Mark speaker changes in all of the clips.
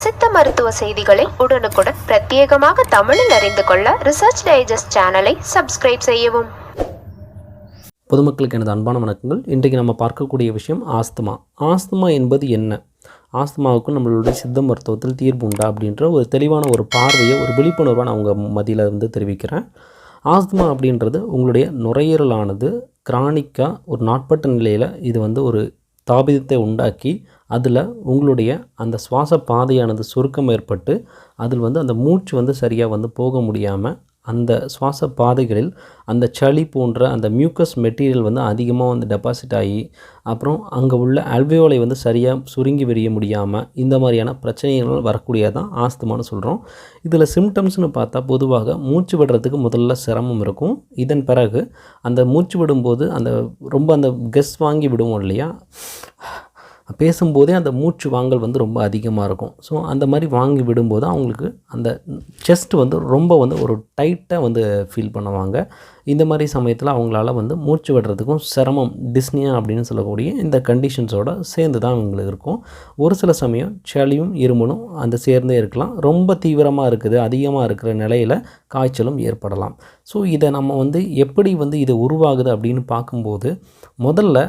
Speaker 1: சித்த மருத்துவ செய்திகளை உடனுக்குடன் பிரத்யேகமாக தமிழில் அறிந்து கொள்ள ரிசர்ச் டைஜஸ்ட் சேனலை சப்ஸ்கிரைப் செய்யவும்.
Speaker 2: பொதுமக்களுக்கு எனது அன்பான வணக்கங்கள். இன்றைக்கு நம்ம பார்க்கக்கூடிய விஷயம் ஆஸ்துமா. ஆஸ்துமா என்பது என்ன? ஆஸ்துமாவுக்கும் நம்மளுடைய சித்த மருத்துவத்தில் தீர்வு உண்டா அப்படின்ற ஒரு தெளிவான ஒரு பார்வையை, ஒரு விழிப்புணர்வை நான் உங்கள் மத்தியில் இருந்து தெரிவிக்கிறேன். ஆஸ்துமா அப்படின்றது உங்களுடைய நுரையீரலானது கிரானிக்காக ஒரு நாட்பட்ட நிலையில் இது ஒரு தாபிதத்தை உண்டாக்கி அதில் உங்களுடைய அந்த சுவாச பாதையானது சுருக்கம் ஏற்பட்டு அதில் அந்த மூச்சு சரியாக போக முடியாமல் அந்த சுவாச பாதைகளில் அந்த சளி போன்ற அந்த மியூக்கஸ் மெட்டீரியல் அதிகமாக டெபாசிட் ஆகி அப்புறம் அங்கே உள்ள அல்வியோலை சரியாக சுருங்கி விரிய முடியாமல் இந்த மாதிரியான பிரச்சனைகள் வரக்கூடியதான் ஆஸ்துமான்னு சொல்கிறோம். இதில் சிம்டம்ஸ்னு பார்த்தா பொதுவாக மூச்சு விடுறதுக்கு முதல்ல சிரமம் இருக்கும். இதன் பிறகு அந்த மூச்சு விடும்போது அந்த கெஸ் வாங்கி விடுவோம் இல்லையா, பேசும்போதே அந்த மூச்சு வாங்கல் ரொம்ப அதிகமாக இருக்கும். ஸோ அந்த மாதிரி வாங்கி விடும்போது அவங்களுக்கு அந்த செஸ்ட் ரொம்ப ஒரு டைட்டாக ஃபீல் பண்ணுவாங்க. இந்த மாதிரி சமயத்தில் அவங்களால மூச்சு விடுறதுக்கும் சிரமம், டிஸ்னியா அப்படின்னு சொல்லக்கூடிய இந்த கண்டிஷன்ஸோடு சேர்ந்து தான் அவங்களுக்கு இருக்கும். ஒரு சில சமயம் சளியும் இருமலும் சேர்ந்தே இருக்கலாம். ரொம்ப தீவிரமாக இருக்குது, அதிகமாக இருக்கிற நிலையில் காய்ச்சலும் ஏற்படலாம். ஸோ இதை நம்ம எப்படி இது உருவாகுது அப்படின்னு பார்க்கும்போது முதல்ல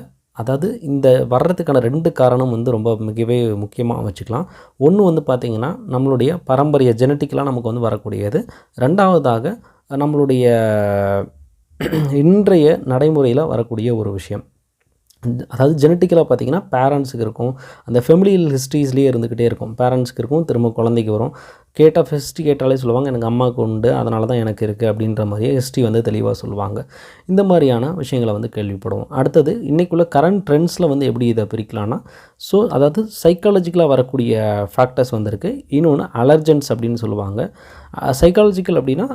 Speaker 2: இந்த வர்றதுக்கான 2 காரணம் ரொம்ப மிகவே முக்கியமாக வச்சுக்கலாம். ஒன்று பார்த்திங்கன்னா நம்மளுடைய பாரம்பரிய ஜெனட்டிக்கலாக நமக்கு வரக்கூடியது. ரெண்டாவதாக நம்மளுடைய இன்றைய நடைமுறையில் வரக்கூடிய ஒரு விஷயம். ஜெனட்டிக்கலாக பார்த்திங்கன்னா பேரண்ட்ஸுக்கு இருக்கும், அந்த ஃபெமிலியல் ஹிஸ்ட்ரிஸ்லேயே இருந்துக்கிட்டே இருக்கும். பேரண்ட்ஸுக்கு இருக்கும், திரும்ப குழந்தைக்கு வரும். ஹிஸ்ட்ரி கேட்டாலே சொல்லுவாங்க எனக்கு அம்மாவுக்கு உண்டு, அதனால தான் எனக்கு இருக்குது அப்படின்ற மாதிரியே ஹிஸ்ட்ரி தெளிவாக சொல்லுவாங்க. இந்த மாதிரியான விஷயங்களை கேள்விப்படுவோம். அடுத்தது இன்றைக்குள்ள கரண்ட் ட்ரெண்ட்ஸில் எப்படி இதை பிரிக்கலான்னா, ஸோ சைக்காலஜிக்கலாக வரக்கூடிய ஃபேக்டர்ஸ் இருக்குது. இன்னொன்று அலர்ஜென்ஸ் அப்படின்னு சொல்லுவாங்க. சைக்காலஜிக்கல் அப்படின்னா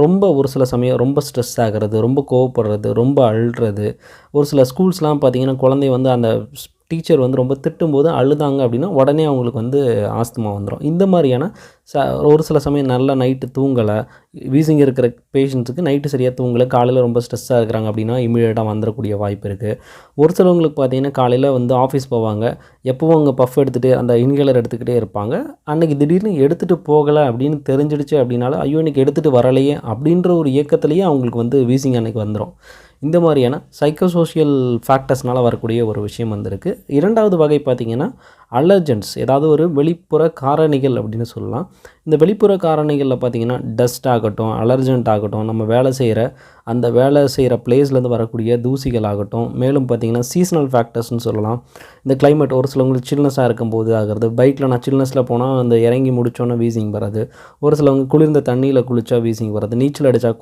Speaker 2: ரொம்ப ஒரு சில சமயம் ரொம்ப ஸ்ட்ரெஸ் ஆகிறது, ரொம்ப கோவப்படுறது, ரொம்ப அழுறது. ஒரு சில ஸ்கூல்ஸ்லாம் பார்த்திங்கன்னா குழந்தை அந்த டீச்சர் ரொம்ப திட்டும்போது அழுதாங்க அப்படின்னா உடனே அவங்களுக்கு ஆஸ்துமா வந்துடும். இந்த மாதிரியான ஒரு சில சமயம் நல்லா நைட்டு தூங்கலை, வீசிங் இருக்கிற பேஷண்ட்ஸுக்கு நைட்டு சரியாக தூங்கலை, காலையில் ரொம்ப ஸ்ட்ரெஸ்ஸாக இருக்கிறாங்க அப்படின்னா இமீடியட்டாக வந்துடக்கூடிய வாய்ப்பு இருக்குது. ஒரு சிலவங்களுக்கு பார்த்திங்கன்னா காலையில் ஆஃபீஸ் போவாங்க, எப்போவும் அவங்க பஃப் எடுத்துகிட்டு அந்த இன்ஹேலர் எடுத்துக்கிட்டே இருப்பாங்க. அன்றைக்கி திடீர்னு எடுத்துகிட்டு போகலை அப்படின்னு தெரிஞ்சிடுச்சு அப்படின்னால ஐயோ இன்றைக்கி எடுத்துகிட்டு வரலையே அப்படின்ற ஒரு இயக்கத்துலேயே அவங்களுக்கு வீசிங் அன்றைக்கி வந்துடும். இந்த மாதிரியான சைக்கோசோஷியல் ஃபேக்டர்ஸ்னால் வரக்கூடிய ஒரு விஷயம் இருக்குது. இரண்டாவது வகை பார்த்திங்கன்னா அலர்ஜென்ஸ், ஏதாவது ஒரு வெளிப்புற காரணிகள் அப்படின்னு சொல்லலாம். இந்த வெளிப்புற காரணிகளில் பார்த்திங்கன்னா டஸ்ட் ஆகட்டும், அலர்ஜென்ட் ஆகட்டும், நம்ம வேலை செய்கிற பிளேஸ்லேருந்து வரக்கூடிய தூசிகள் ஆகட்டும், மேலும் பார்த்திங்கன்னா சீசனல் ஃபேக்டர்ஸ்னு சொல்லலாம். இந்த கிளைமேட் ஒரு சிலவங்களுக்கு சில்னஸாக இருக்கும்போது ஆகிறது. பைக்கில் நான் சில்னஸில் போனால் இறங்கி முடித்தோன்னே வீசிங் வர்றது, ஒரு சிலவங்க குளிர்ந்த தண்ணியில் குளித்தா வீசிங் வர்றது, நீச்சல் அடித்தா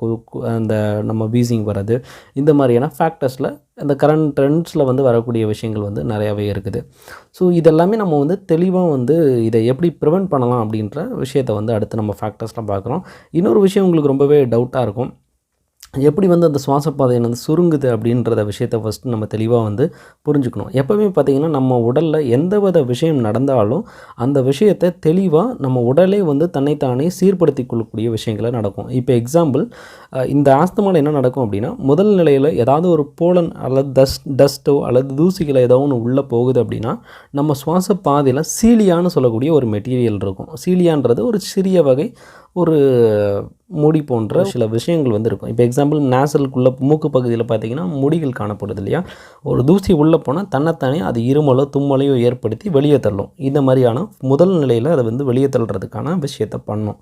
Speaker 2: நம்ம வீசிங் வர்றது. இந்த மாதிரியான ஃபேக்டர்ஸில் இந்த கரண்ட் ட்ரெண்ட்ஸில் வரக்கூடிய விஷயங்கள் நிறையாவே இருக்குது. ஸோ இதெல்லாமே நம்ம தெளிவாக இதை எப்படி ப்ரிவெண்ட் பண்ணலாம் அப்படின்ற விஷயத்தை அடுத்து நம்ம ஃபேக்டர்ஸ்லாம் பார்க்குறோம். இன்னொரு விஷயம் உங்களுக்கு ரொம்பவே டவுட்டாக இருக்கும், எப்படி அந்த சுவாசப்பாதை சுருங்குது அப்படின்றத விஷயத்தை ஃபஸ்ட்டு நம்ம தெளிவாக புரிஞ்சுக்கணும். எப்போவுமே பார்த்திங்கன்னா நம்ம உடலில் எந்தவித விஷயம் நடந்தாலும் அந்த விஷயத்தை தெளிவாக நம்ம உடலே தன்னைத்தானே சீர்படுத்தி கொள்ளக்கூடிய விஷயங்களை நடக்கும். இப்போ எக்ஸாம்பிள், இந்த ஆஸ்துமாவில் என்ன நடக்கும் அப்படின்னா, முதல் நிலையில் ஏதாவது ஒரு போலன் அல்லது டஸ்ட்டோ அல்லது தூசிகளை ஏதோ ஒன்று உள்ளே போகுது அப்படின்னா நம்ம சுவாச பாதையில் சீலியான்னு சொல்லக்கூடிய ஒரு மெட்டீரியல் இருக்கும். சீலியான்றது ஒரு சிறிய வகை ஒரு முடி போன்ற சில விஷயங்கள் இருக்கும். இப்போ எக்ஸாம்பிள் நேசலுக்குள்ளே மூக்கு பகுதியில் பார்த்திங்கன்னா முடிகள் காணப்படுது இல்லையா, ஒரு தூசி உள்ளே போனால் தன்னைத்தானே அது இருமலோ தும்மலையோ ஏற்படுத்தி வெளியே தள்ளும். இந்த மாதிரியான முதல் நிலையில் அதை வெளியே தள்ளுறதுக்கான விஷயத்தை பண்ணும்.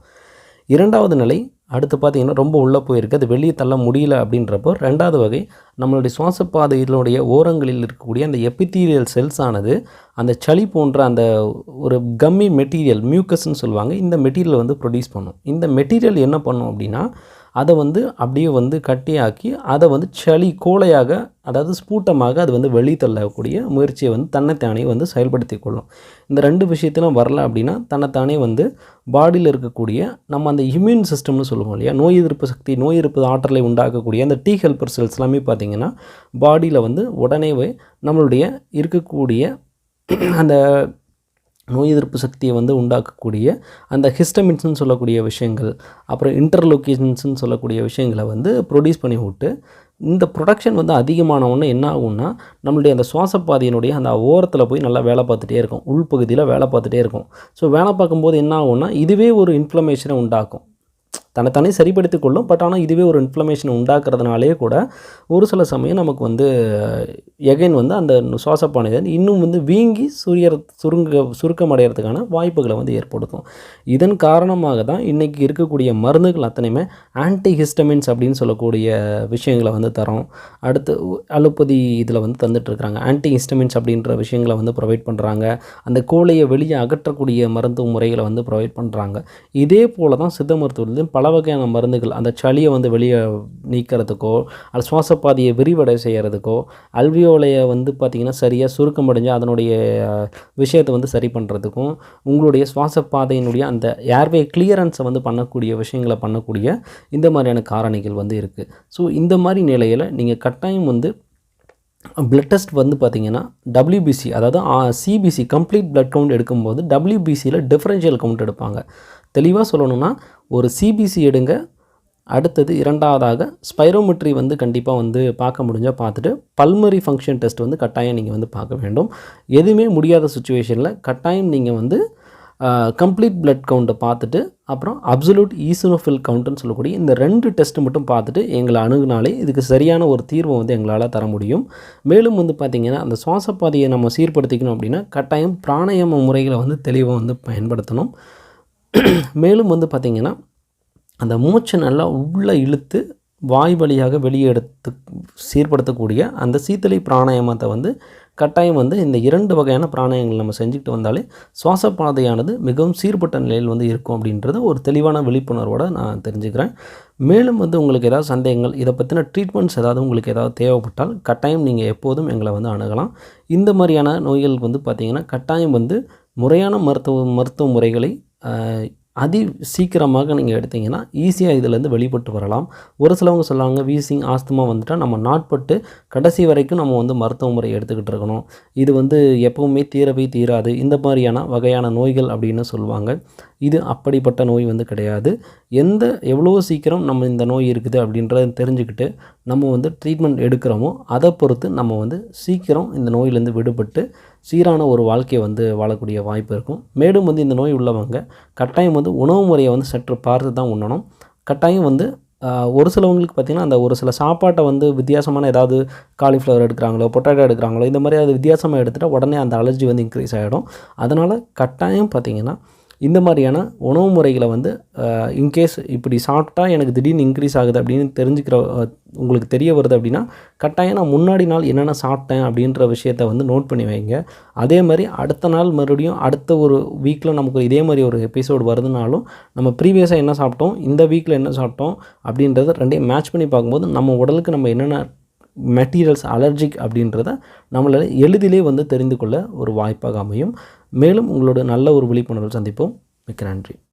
Speaker 2: இரண்டாவது நிலை அடுத்து பார்த்திங்கன்னா ரொம்ப உள்ளே போயிருக்கு, அது வெளியே தள்ள முடியல அப்படின்றப்போ ரெண்டாவது வகை நம்மளுடைய சுவாசப்பாதையினுடைய ஓரங்களில் இருக்கக்கூடிய அந்த எபித்தீரியல் செல்ஸ் ஆனது அந்த சளி போன்ற அந்த ஒரு கம்மி மெட்டீரியல் மியூக்கஸ்ன்னு சொல்லுவாங்க, இந்த மெட்டீரியல் ப்ரொடியூஸ் பண்ணும். இந்த மெட்டீரியல் என்ன பண்ணும் அப்படின்னா அதை அப்படியே கட்டியாக்கி அதை சளி கோலையாக, அதாவது ஸ்பூட்டமாக அது வெளித்தள்ளக்கூடிய முயற்சியை தன்னைத்தானே செயல்படுத்தி கொள்ளும். இந்த 2 விஷயத்திலும் வரல அப்படின்னா தன்னைத்தானே பாடியில் இருக்கக்கூடிய நம்ம அந்த இம்யூன் சிஸ்டம்னு சொல்லுவோம் இல்லையா, நோய் எதிர்ப்பு சக்தி, நோய் எதிர்ப்பு ஆற்றலை உண்டாக்கக்கூடிய அந்த டி ஹெல்பர் செல்ஸ் எல்லாமே பார்த்திங்கன்னா பாடியில் உடனேவே நம்மளுடைய இருக்கக்கூடிய அந்த நோய் எதிர்ப்பு சக்தியை உண்டாக்கக்கூடிய அந்த ஹிஸ்டமின்ஸ்னு சொல்லக்கூடிய விஷயங்கள், அப்புறம் இன்டர்லோகேஷன்ஸ்னு சொல்லக்கூடிய விஷயங்களை ப்ரொடியூஸ் பண்ணி விட்டு இந்த ப்ரொடக்ஷன் வந்து அதிகமான உடனே என்ன ஆகும்னா நம்மளுடைய அந்த சுவாசப்பாதையினுடைய அந்த ஓரத்தில் போய் நல்லா வேலை பார்த்துட்டே இருக்கும், உள்பகுதியில் வேலை பார்த்துட்டே இருக்கும். ஸோ வேலை பார்க்கும்போது என்ன ஆகும்னா இதுவே ஒரு இன்ஃப்ளமேஷனை உண்டாக்கும், தன்னைத்தானே சரிப்படுத்திக் கொள்ளும். பட் ஆனால் இதுவே ஒரு இன்ஃப்ளமேஷன் உண்டாக்குறதுனாலே கூட ஒரு சில சமயம் நமக்கு வந்து எகைன் வந்து அந்த சுவாசப்பாதை இன்னும் வந்து வீங்கி சுருக்கம் அடைகிறதுக்கான வாய்ப்புகளை வந்து ஏற்படுத்தும். இதன் காரணமாக தான் இன்றைக்கி இருக்கக்கூடிய மருந்துகள் அத்தனையுமே ஆன்டிஹிஸ்டமின்ஸ் அப்படின்னு சொல்லக்கூடிய விஷயங்களை வந்து தரோம். அடுத்து அலோபதி இதில் வந்து தந்துட்டுருக்குறாங்க. ஆன்டிஹிஸ்டமின்ஸ் அப்படின்ற விஷயங்களை வந்து ப்ரொவைட் பண்ணுறாங்க. அந்த கோழையை வெளியே அகற்றக்கூடிய மருந்து முறைகளை வந்து ப்ரொவைட் பண்ணுறாங்க. இதே போல் தான் சித்த மருத்துவத்தில் பல வகையான மருந்துகள் அந்த சளியை வந்து வெளியே நீக்கிறதுக்கோ, அது சுவாசப்பாதையை விரிவடை செய்கிறதுக்கோ, அல்வியோலையை வந்து பார்த்திங்கன்னா சரியாக சுருக்கமடைஞ்சு அதனுடைய விஷயத்தை வந்து சரி பண்ணுறதுக்கும், உங்களுடைய சுவாசப்பாதையினுடைய அந்த ஏர்வே கிளியரன்ஸை வந்து பண்ணக்கூடிய விஷயங்களை பண்ணக்கூடிய இந்த மாதிரியான காரணிகள் வந்து இருக்குது. ஸோ இந்த மாதிரி நிலையில் நீங்கள் கட்டாயம் வந்து பிளட் டெஸ்ட் வந்து பார்த்திங்கன்னா WBC, அதாவது CBC கம்ப்ளீட் பிளட் கவுண்ட் எடுக்கும்போது WBCயில் டிஃபரன்ஷியல் கவுண்ட் எடுப்பாங்க. தெளிவாக சொல்லணும்னா ஒரு CBC எடுங்க, அடுத்தது இரண்டாவதாக ஸ்பைரோமெட்ரி வந்து கண்டிப்பாக வந்து பார்க்க முடிஞ்சால் பார்த்துட்டு பல்மரி ஃபங்க்ஷன் டெஸ்ட் வந்து கட்டாயம் நீங்கள் வந்து பார்க்க வேண்டும். எதுவுமே முடியாத சுச்சுவேஷனில் கட்டாயம் நீங்கள் வந்து கம்ப்ளீட் பிளட் கவுண்ட்டை பார்த்துட்டு அப்புறம் அப்சல்யூட் ஈசோனோஃபில் கவுண்ட்டுன்னு சொல்லக்கூடிய இந்த 2 டெஸ்ட்டு மட்டும் பார்த்துட்டு எங்களை அணுகுனாலே இதுக்கு சரியான ஒரு தீர்வை வந்து எங்களால் தர முடியும். மேலும் வந்து பார்த்திங்கன்னா அந்த சுவாசப்பாதையை நம்ம சீர்படுத்திக்கணும் அப்படின்னா கட்டாயம் பிராணாயாம முறைகளை வந்து தெளிவாக வந்து பயன்படுத்தணும். மேலும் வந்து பார்த்திங்கன்னா அந்த மூச்சை நல்லா உள்ளே இழுத்து வாய் வழியாக வெளியே எடுத்து சீர்படுத்தக்கூடிய அந்த சீத்தளை பிராணாயாமத்தை வந்து கட்டாயம் வந்து இந்த 2 வகையான பிராணாயங்கள் நம்ம செஞ்சுக்கிட்டு வந்தாலே சுவாசப்பாதையானது மிகவும் சீர்பட்ட நிலையில் வந்து இருக்கும் அப்படின்றது ஒரு தெளிவான விழிப்புணர்வோடு நான் தெரிஞ்சுக்கிறேன். மேலும் வந்து உங்களுக்கு ஏதாவது சந்தேகங்கள், இதை பற்றின ட்ரீட்மெண்ட்ஸ் ஏதாவது உங்களுக்கு ஏதாவது தேவைப்பட்டால் கட்டாயம் நீங்கள் எப்போதும் எங்களை வந்து அணுகலாம். இந்த மாதிரியான நோய்களுக்கு வந்து பார்த்திங்கன்னா கட்டாயம் வந்து முறையான மருத்துவ முறைகளை சீக்கிரமாக நீங்கள் எடுத்திங்கன்னா ஈஸியாக இதிலேருந்து வெளிப்பட்டு வரலாம். ஒரு சிலவங்க சொல்லுவாங்க வீசிங் ஆஸ்துமா வந்துட்டால் நம்ம நாட்பட்டு கடைசி வரைக்கும் நம்ம வந்து மருத்துவ முறை எடுத்துக்கிட்டு இருக்கணும், இது வந்து எப்பவுமே தீரவே தீராது, இந்த மாதிரியான வகையான நோய்கள் அப்படின்னு சொல்லுவாங்க. இது அப்படிப்பட்ட நோய் வந்து கிடையாது. எவ்வளோ சீக்கிரம் நம்ம இந்த நோய் இருக்குது அப்படின்றத தெரிஞ்சுக்கிட்டு நம்ம வந்து ட்ரீட்மெண்ட் எடுக்கிறோமோ அதை பொறுத்து நம்ம வந்து சீக்கிரம் இந்த நோயிலேருந்து விடுபட்டு சீரான ஒரு வாழ்க்கையை வந்து வாழக்கூடிய வாய்ப்பு இருக்கும். மேலும் வந்து இந்த நோய் உள்ளவங்க கட்டாயம் வந்து உணவு முறையை வந்து சற்று பார்த்து தான் உண்ணணும். கட்டாயம் வந்து ஒரு சிலவங்களுக்கு பார்த்திங்கன்னா அந்த ஒரு சில சாப்பாட்டை வந்து வித்தியாசமான ஏதாவது காலிஃப்ளவர் எடுக்கிறாங்களோ, பொட்டேட்டோ எடுக்கிறாங்களோ, இந்த மாதிரி அது வித்தியாசமாக எடுத்துகிட்டா உடனே அந்த அலர்ஜி வந்து இன்க்ரீஸ் ஆகிடும். அதனால் கட்டாயம் பார்த்திங்கன்னா இந்த மாதிரியான உணவு முறைகளை வந்து இன்கேஸ் இப்படி சாப்பிட்டா எனக்கு திடீர்னு இன்க்ரீஸ் ஆகுது அப்படின்னு உங்களுக்கு தெரிய வருது அப்படின்னா கட்டாயம் நான் முன்னாடி நாள் என்னென்ன சாப்பிட்டேன் அப்படின்ற விஷயத்த வந்து நோட் பண்ணி வைங்க. அதே மாதிரி அடுத்த நாள் மறுபடியும் அடுத்த ஒரு வீக்கில் நமக்கு இதே மாதிரி ஒரு எபிசோடு வருதுனாலும் நம்ம ப்ரீவியஸாக என்ன சாப்பிட்டோம், இந்த வீக்கில் என்ன சாப்பிட்டோம் அப்படின்றத ரெண்டையும் மேட்ச் பண்ணி பார்க்கும்போது நம்ம உடலுக்கு நம்ம என்னென்ன மெட்டீரியல்ஸ் அலர்ஜிக் அப்படின்றத நம்மளால் எளிதிலே வந்து தெரிந்து கொள்ள ஒரு வாய்ப்பாக அமையும். மேலும் உங்களோட நல்ல ஒரு விழிப்புணர்வு சந்திப்போம். மிக்க நன்றி.